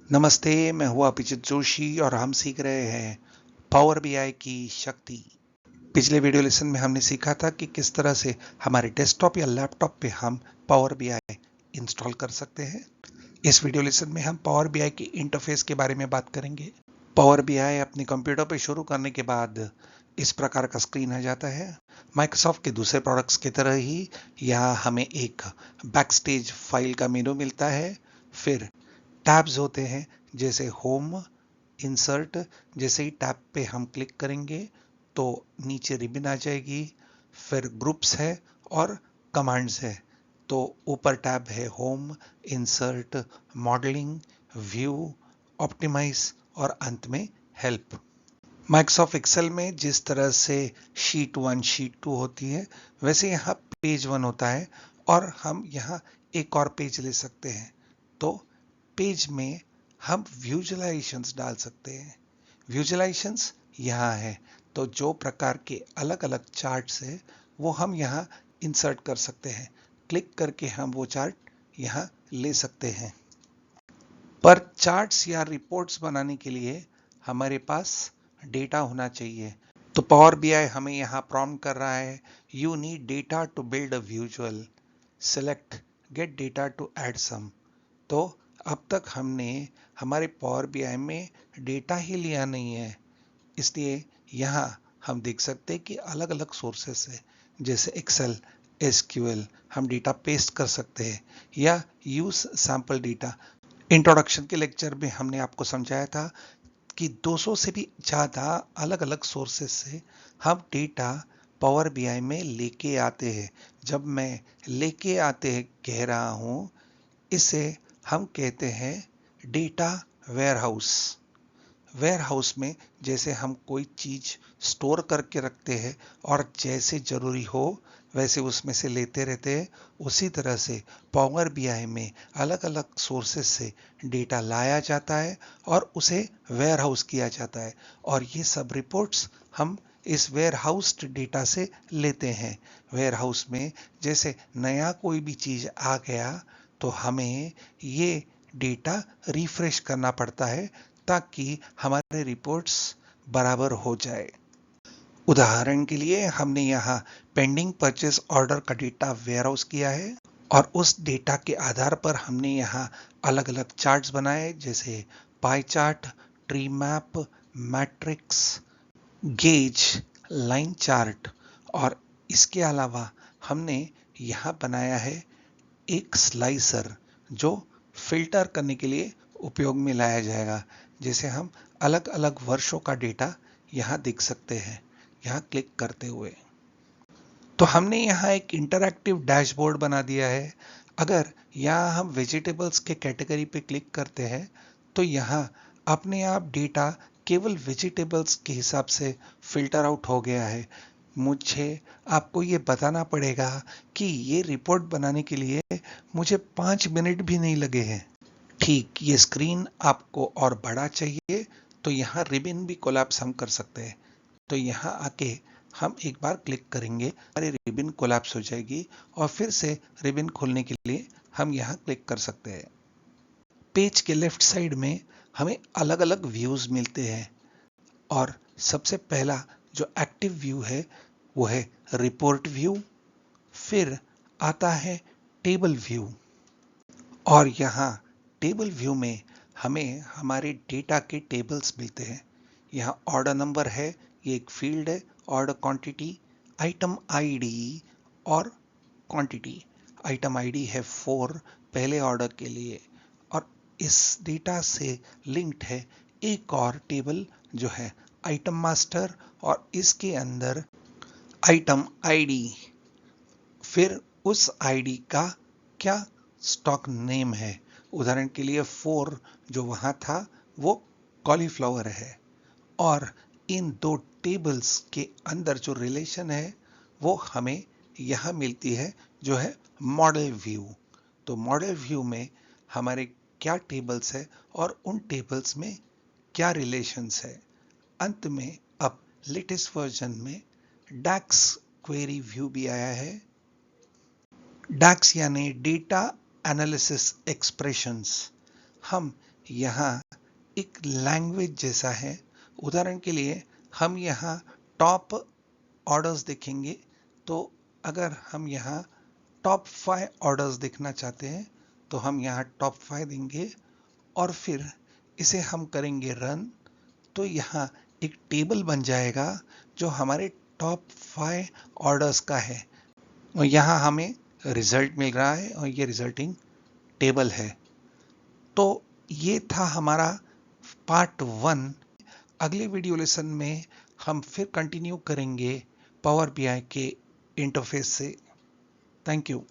नमस्ते, मैं हूँ अभिजीत जोशी और हम सीख रहे हैं पावर बीआई की शक्ति। पिछले वीडियो लेसन में हमने सीखा था कि किस तरह से हमारे डेस्कटॉप या लैपटॉप पे हम पावर बीआई इंस्टॉल कर सकते हैं। इस वीडियो लेसन में हम पावर बीआई की इंटरफेस के बारे में बात करेंगे। पावर बीआई अपने कंप्यूटर पे शुरू करने के बाद इस प्रकार का स्क्रीन आ जाता है। माइक्रोसॉफ्ट के दूसरे प्रोडक्ट्स की तरह ही यहाँ हमें एक बैकस्टेज फाइल का मेनू मिलता है। फिर टैब्स होते हैं जैसे होम, इंसर्ट। जैसे ही टैब पे हम क्लिक करेंगे तो नीचे रिबन आ जाएगी। फिर ग्रुप्स है और कमांड्स है। तो ऊपर टैब है home, insert, modelling, view, optimise और अंत में हेल्प। माइक्रोसॉफ्ट एक्सेल में जिस तरह से शीट 1 शीट 2 होती है, वैसे यहाँ पेज 1 होता है और हम यहाँ एक और पेज ले सकते हैं। तो पेज में हम विजुअलाइजेशंस डाल सकते हैं। विजुअलाइजेशंस यहाँ है, तो जो प्रकार के अलग अलग चार्ट्स है वो हम यहाँ इंसर्ट कर सकते हैं। क्लिक करके हम वो चार्ट यहाँ ले सकते हैं। पर चार्ट्स या रिपोर्ट्स बनाने के लिए हमारे पास डेटा होना चाहिए। तो पावर बीआई हमें यहाँ प्रॉम्प्ट कर रहा है, you need data to build a visual, select get data to add some. तो अब तक हमने हमारे पावर बीआई में डेटा ही लिया नहीं है, इसलिए यहाँ हम देख सकते हैं कि अलग अलग सोर्सेस है। जैसे एक्सेल, एसक्यूएल हम डेटा पेस्ट कर सकते हैं या यूज सैंपल डेटा। इंट्रोडक्शन के लेक्चर में हमने आपको समझाया था कि 200 से भी ज़्यादा अलग अलग सोर्सेस से हम डेटा पावर बीआई में लेके आते हैं। जब मैं लेके आते हैं कह रहा हूँ, इसे हम कहते हैं डेटा वेयरहाउस। वेयरहाउस में जैसे हम कोई चीज स्टोर करके रखते हैं और जैसे जरूरी हो वैसे उसमें से लेते रहते हैं, उसी तरह से पावर बीआई में अलग अलग सोर्सेस से डेटा लाया जाता है और उसे वेयरहाउस किया जाता है। और ये सब रिपोर्ट्स हम इस वेयरहाउस्ड डेटा से लेते हैं। वेयरहाउस में जैसे नया कोई भी चीज आ गया तो हमें ये डेटा रिफ्रेश करना पड़ता है ताकि हमारे रिपोर्ट्स बराबर हो जाए। उदाहरण के लिए हमने यहाँ पेंडिंग परचेस ऑर्डर का डेटा वेयरहाउस किया है और उस डेटा के आधार पर हमने यहाँ अलग अलग चार्ट्स बनाए, जैसे pie chart, tree map, matrix, gauge, line chart. और इसके अलावा हमने यहाँ बनाया है एक स्लाइसर जो फिल्टर करने के लिए उपयोग में लाया जाएगा। जैसे हम अलग अलग वर्षों का डेटा यहाँ देख सकते हैं यहाँ क्लिक करते हुए। तो हमने यहाँ एक इंटरैक्टिव डैशबोर्ड बना दिया है। अगर यहाँ हम वेजिटेबल्स के कैटेगरी पे क्लिक करते हैं तो यहाँ अपने आप डेटा केवल वेजिटेबल्स के हिसाब से फिल्टर आउट हो गया है। मुझे आपको ये बताना पड़ेगा कि ये रिपोर्ट बनाने के लिए मुझे 5 मिनट भी नहीं लगे हैं। ठीक, ये स्क्रीन आपको और बड़ा चाहिए तो यहाँ रिबन भी कोलैप्स हम कर सकते हैं। तो यहाँ आके हम एक बार क्लिक करेंगे, हमारी रिबन कोलैप्स हो जाएगी और फिर से रिबन खोलने के लिए हम यहाँ क्लिक कर सकते हैं। पेज के लेफ्ट साइड में हमें अलग अलग व्यूज मिलते हैं और सबसे पहला जो एक्टिव व्यू है वो है रिपोर्ट व्यू। फिर आता है टेबल व्यू और यहाँ टेबल व्यू में हमें हमारे डेटा के टेबल्स मिलते हैं। यहाँ ऑर्डर नंबर है, ये एक फील्ड है, ऑर्डर क्वांटिटी, आइटम आईडी और क्वांटिटी। आइटम आईडी है 4 पहले ऑर्डर के लिए। और इस डेटा से लिंक्ड है एक और टेबल जो है आइटम मास्टर और इसके अंदर आइटम आईडी, फिर उस आईडी का क्या स्टॉक नेम है। उदाहरण के लिए 4 जो वहां था वो कॉलीफ्लावर है। और इन दो टेबल्स के अंदर जो रिलेशन है वो हमें यहाँ मिलती है जो है मॉडल व्यू। तो मॉडल व्यू में हमारे क्या टेबल्स है और उन टेबल्स में क्या रिलेशंस है। अंत में अब लेटेस्ट वर्जन में डैक्स क्वेरी व्यू भी आया है। डैक्स यानी डेटा एनालिसिस एक्सप्रेशंस। हम यहाँ एक लैंग्वेज जैसा है। उदाहरण के लिए हम यहाँ टॉप ऑर्डर्स देखेंगे, तो अगर हम यहाँ टॉप 5 ऑर्डर्स देखना चाहते हैं तो हम यहाँ टॉप 5 देंगे और फिर इसे हम करेंगे रन। तो यहाँ एक टेबल बन जाएगा जो हमारे टॉप 5 ऑर्डर्स का है और यहाँ हमें रिजल्ट मिल रहा है और ये रिजल्टिंग टेबल है। तो ये था हमारा पार्ट 1। अगले वीडियो लेसन में हम फिर कंटिन्यू करेंगे पावर बीआई के इंटरफेस से। Thank you.